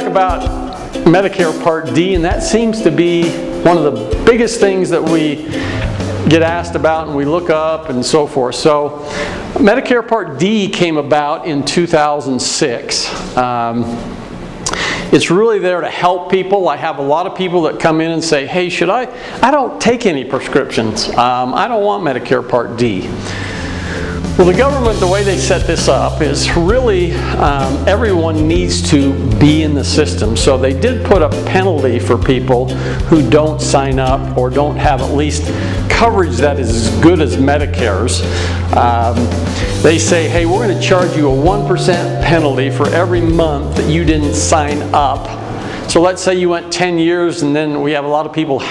about Medicare Part D, and that seems to be one of the biggest things that we get asked about and we look up and so forth. So Medicare Part D came about in 2006. It's really there to help people. I have a lot of people that come in and say, hey, should I don't take any prescriptions. I don't want Medicare Part D. Well, the government, the way they set this up is really everyone needs to be in the system. So they did put a penalty for people who don't sign up or don't have at least coverage that is as good as Medicare's. They say, hey, we're going to charge you a 1% penalty for every month that you didn't sign up. So let's say you went 10 years, and then we have a lot of people,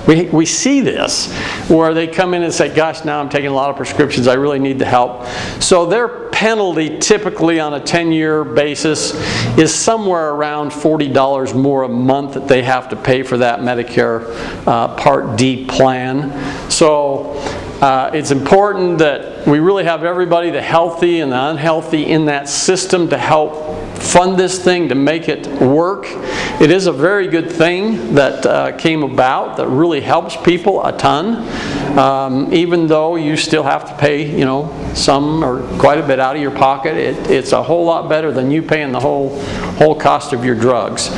we see this, where they come in and say, gosh, now I'm taking a lot of prescriptions, I really need the help. So their penalty typically on a 10-year basis is somewhere around $40 more a month that they have to pay for that Medicare Part D plan. So it's important that we really have everybody, the healthy and the unhealthy, in that system to help fund this thing, to make it work. It is a very good thing that came about that really helps people a ton, even though you still have to pay, you know, some or quite a bit out of your pocket. It's a whole lot better than you paying the whole cost of your drugs.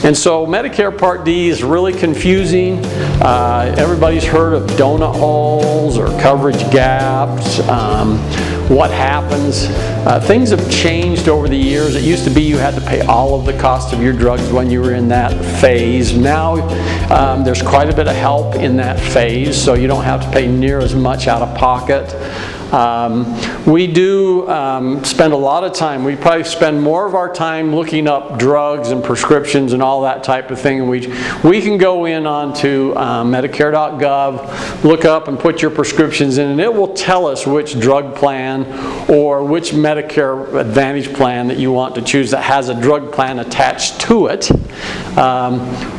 And so Medicare Part D is really confusing. Everybody's heard of donut holes or coverage gaps. What happens? Things have changed over the years. It used to be you had to pay all of the cost of your drugs when you were in that phase. Now there's quite a bit of help in that phase, so you don't have to pay near as much out of pocket. We do spend a lot of time. We probably spend more of our time looking up drugs and prescriptions and all that type of thing. And we can go in onto medicare.gov, look up and put your prescriptions in, and it will tell us which drug plan or which Medicare Advantage plan that you want to choose that has a drug plan attached to it,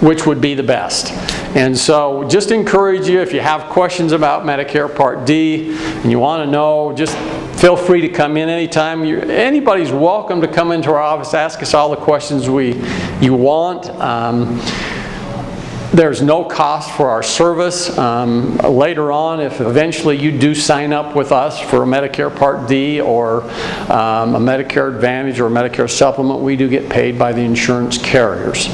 which would be the best. And so just encourage you, if you have questions about Medicare Part D and you want to know, just feel free to come in anytime. Anybody's welcome to come into our office, ask us all the questions you want. There's no cost for our service. Later on, if eventually you do sign up with us for a Medicare Part D or a Medicare Advantage or a Medicare Supplement, we do get paid by the insurance carriers.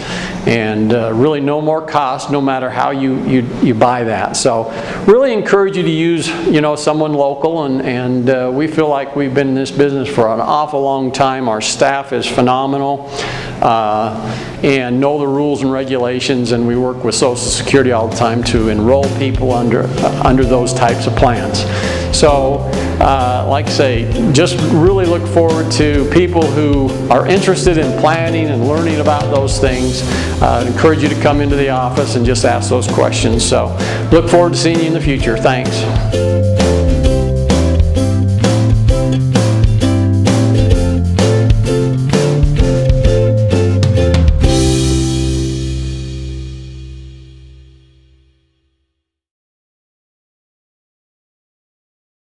And really no more cost, no matter how you buy that. So really encourage you to use, you know, someone local, and we feel like we've been in this business for an awful long time. Our staff is phenomenal and know the rules and regulations, and we work with Social Security all the time to enroll people under those types of plans. So like I say, just really look forward to people who are interested in planning and learning about those things. Encourage you to come into the office and just ask those questions. So look forward to seeing you in the future. Thanks.